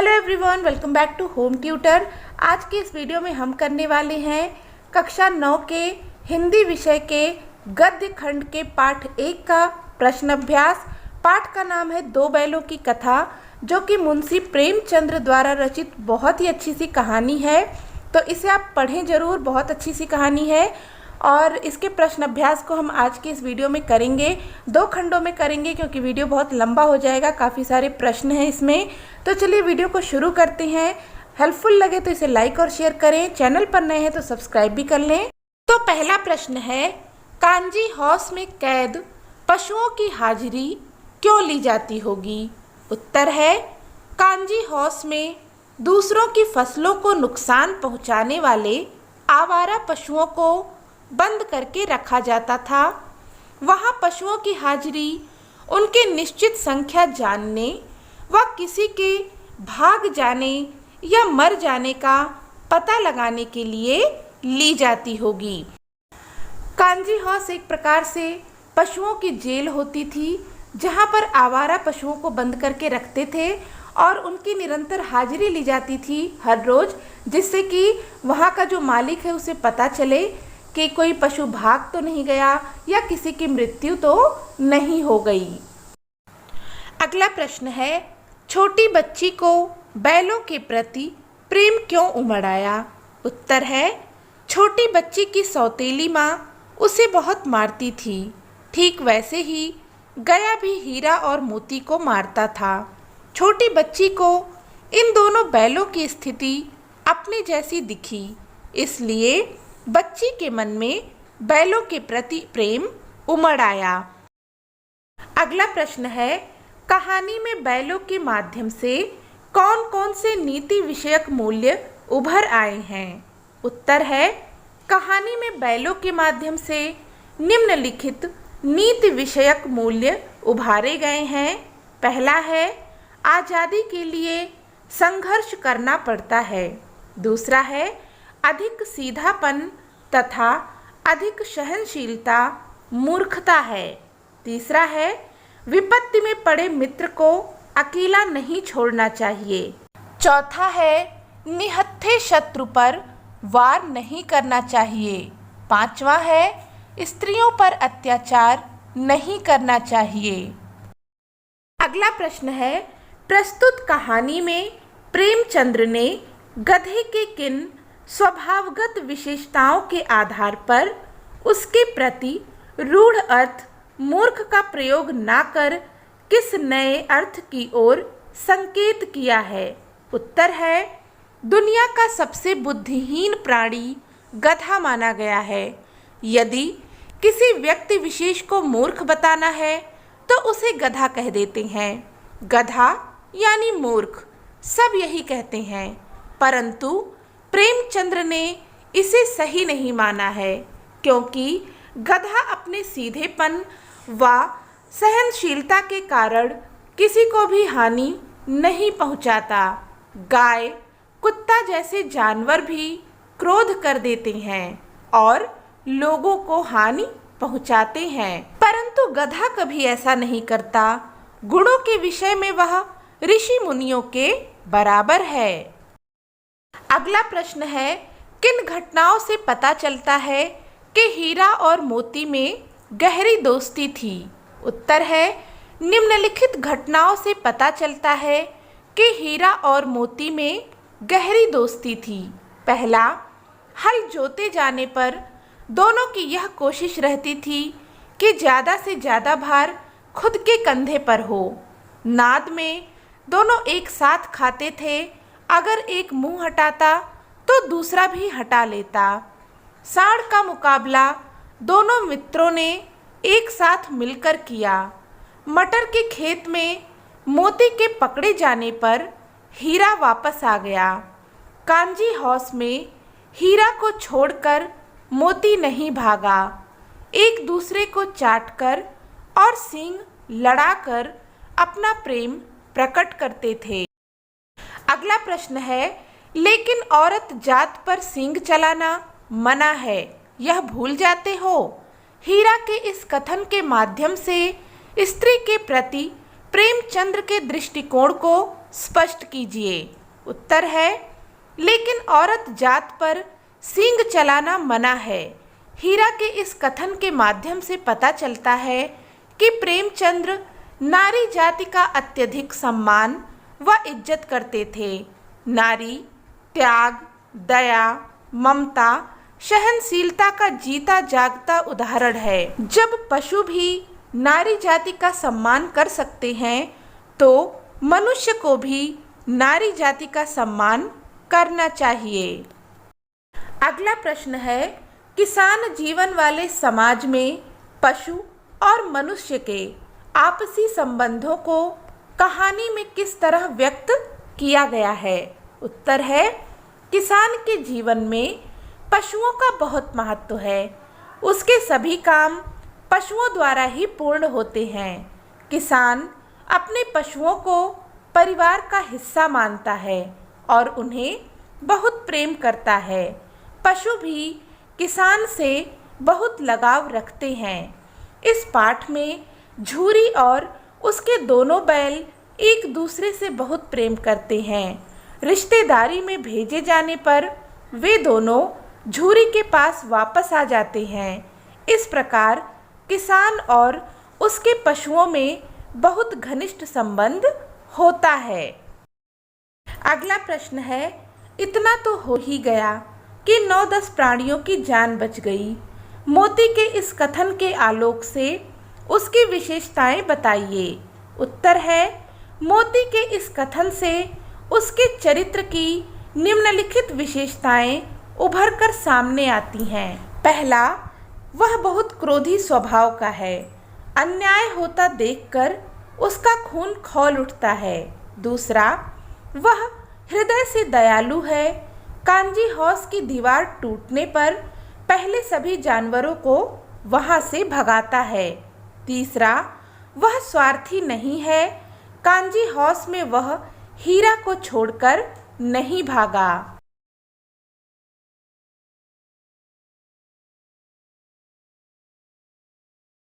Hello everyone, welcome back to Home Tutor. आज के इस वीडियो में हम करने वाले हैं कक्षा 9 के हिंदी विषय के गद्य खंड के पाठ 1 का प्रश्न अभ्यास। पाठ का नाम है दो बैलों की कथा, जो कि मुंशी प्रेमचंद्र द्वारा रचित बहुत ही अच्छी सी कहानी है। तो इसे आप पढ़ें ज़रूर, बहुत अच्छी सी कहानी है। और इसके प्रश्न अभ्यास को हम आज के इस वीडियो में करेंगे, 2 खंडों में करेंगे क्योंकि वीडियो बहुत लंबा हो जाएगा, काफ़ी सारे प्रश्न हैं इसमें। तो चलिए वीडियो को शुरू करते हैं। हेल्पफुल लगे तो इसे लाइक और शेयर करें, चैनल पर नए हैं तो सब्सक्राइब भी कर लें। तो पहला प्रश्न है, कांजी हाउस में कैद पशुओं की हाजिरी क्यों ली जाती होगी? उत्तर है, कांजी हाउस में दूसरों की फसलों को नुकसान पहुंचाने वाले आवारा पशुओं को बंद करके रखा जाता था। वहाँ पशुओं की हाजिरी उनके निश्चित संख्या जानने व किसी के भाग जाने या मर जाने का पता लगाने के लिए ली जाती होगी। कांजी हाउस एक प्रकार से पशुओं की जेल होती थी, जहाँ पर आवारा पशुओं को बंद करके रखते थे और उनकी निरंतर हाजिरी ली जाती थी हर रोज़, जिससे कि वहाँ का जो मालिक है उसे पता चले कि कोई पशु भाग तो नहीं गया या किसी की मृत्यु तो नहीं हो गई। अगला प्रश्न है, छोटी बच्ची को बैलों के प्रति प्रेम क्यों उमड़ आया? उत्तर है, छोटी बच्ची की सौतेली माँ उसे बहुत मारती थी। ठीक वैसे ही गया भी हीरा और मोती को मारता था। छोटी बच्ची को इन दोनों बैलों की स्थिति अपने जैसी दिखी, इसलिए बच्ची के मन में बैलों के प्रति प्रेम उमड़ आया। अगला प्रश्न है, कहानी में बैलों के माध्यम से कौन कौन से नीति विषयक मूल्य उभर आए हैं? उत्तर है, कहानी में बैलों के माध्यम से निम्नलिखित नीति विषयक मूल्य उभारे गए हैं। पहला है, आज़ादी के लिए संघर्ष करना पड़ता है। दूसरा है, अधिक सीधापन तथा अधिक सहनशीलता मूर्खता है। तीसरा है, विपत्ति में पड़े मित्र को अकेला नहीं छोड़ना चाहिए। चौथा है, निहत्थे शत्रु पर वार नहीं करना चाहिए। पांचवा है, स्त्रियों पर अत्याचार नहीं करना चाहिए। अगला प्रश्न है, प्रस्तुत कहानी में प्रेमचंद्र ने गधे के किन स्वभावगत विशेषताओं के आधार पर उसके प्रति रूढ़ अर्थ मूर्ख का प्रयोग न कर किस नए अर्थ की ओर संकेत किया है? उत्तर है, दुनिया का सबसे बुद्धिहीन प्राणी गधा माना गया है। यदि किसी व्यक्ति विशेष को मूर्ख बताना है तो उसे गधा कह देते हैं। गधा यानी मूर्ख, सब यही कहते हैं, परंतु प्रेमचंद्र ने इसे सही नहीं माना है, क्योंकि गधा अपने सीधेपन व सहनशीलता के कारण किसी को भी हानि नहीं पहुंचाता। गाय, कुत्ता जैसे जानवर भी क्रोध कर देते हैं और लोगों को हानि पहुंचाते हैं, परंतु गधा कभी ऐसा नहीं करता। गुणों के विषय में वह ऋषि मुनियों के बराबर है। अगला प्रश्न है, किन घटनाओं से पता चलता है कि हीरा और मोती में गहरी दोस्ती थी? उत्तर है, निम्नलिखित घटनाओं से पता चलता है कि हीरा और मोती में गहरी दोस्ती थी। पहला, हल जोते जाने पर दोनों की यह कोशिश रहती थी कि ज़्यादा से ज़्यादा भार खुद के कंधे पर हो। नाद में दोनों एक साथ खाते थे, अगर एक मुंह हटाता तो दूसरा भी हटा लेता। साँड़ का मुकाबला दोनों मित्रों ने एक साथ मिलकर किया। मटर के खेत में मोती के पकड़े जाने पर हीरा वापस आ गया। कांजी हाउस में हीरा को छोड़कर मोती नहीं भागा। एक दूसरे को चाटकर और सींग लड़ाकर अपना प्रेम प्रकट करते थे। अगला प्रश्न है, लेकिन औरत जात पर सींग चलाना मना है, यह भूल जाते हो? हीरा के इस कथन के माध्यम से स्त्री के प्रति प्रेमचंद्र के दृष्टिकोण को स्पष्ट कीजिए। उत्तर है, लेकिन औरत जात पर सींग चलाना मना है। हीरा के इस कथन के माध्यम से पता चलता है कि प्रेमचंद्र नारी जाति का अत्यधिक सम्मान व इज्जत करते थे। नारी त्याग, दया, ममता, सहनशीलता का जीता जागता उदाहरण है। जब पशु भी नारी जाति का सम्मान कर सकते हैं तो मनुष्य को भी नारी जाति का सम्मान करना चाहिए। अगला प्रश्न है, किसान जीवन वाले समाज में पशु और मनुष्य के आपसी संबंधों को कहानी में किस तरह व्यक्त किया गया है? उत्तर है, किसान के जीवन में पशुओं का बहुत महत्व है। उसके सभी काम पशुओं द्वारा ही पूर्ण होते हैं। किसान अपने पशुओं को परिवार का हिस्सा मानता है और उन्हें बहुत प्रेम करता है। पशु भी किसान से बहुत लगाव रखते हैं। इस पाठ में झूरी और उसके दोनों बैल एक दूसरे से बहुत प्रेम करते हैं। रिश्तेदारी में भेजे जाने पर वे दोनों झूरी के पास वापस आ जाते हैं। इस प्रकार किसान और उसके पशुओं में बहुत घनिष्ठ संबंध होता है। अगला प्रश्न है, इतना तो हो ही गया कि 9-10 प्राणियों की जान बच गई। मोती के इस कथन के आलोक से उसकी विशेषताएं बताइए। उत्तर है, मोती के इस कथन से उसके चरित्र की निम्नलिखित विशेषताएं उभर कर सामने आती हैं। पहला, वह बहुत क्रोधी स्वभाव का है। अन्याय होता देखकर उसका खून खौल उठता है। दूसरा, वह हृदय से दयालु है। कांजी हौस की दीवार टूटने पर पहले सभी जानवरों को वहां से भगाता है। तीसरा, वह स्वार्थी नहीं है। कांजी हौस में वह हीरा को छोड़कर नहीं भागा।